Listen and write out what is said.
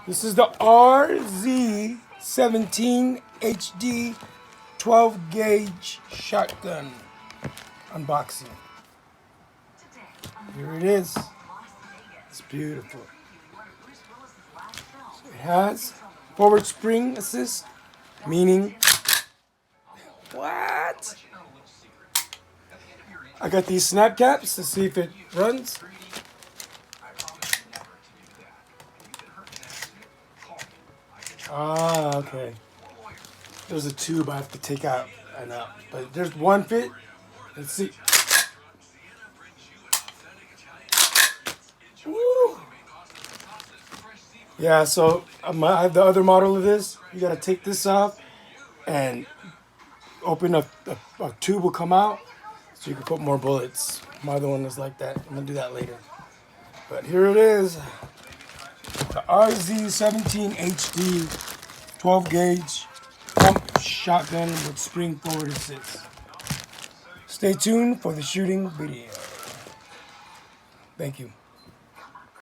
This is the RZ17HD 12 gauge shotgun unboxing. Here it is. It's beautiful. It has forward spring assist, meaning what? I got these snap caps to see if it runs. Ah, okay. There's a tube I have to take out. I know, but there's one fit. Let's see. Woo. Yeah, so I have the other model of this. You gotta take this off and open a tube will come out so you can put more bullets. My other one is like that. I'm gonna do that later. But here it is. The RZ17HD 12 gauge pump shotgun with spring forward assist. Stay tuned for the shooting video. Thank you.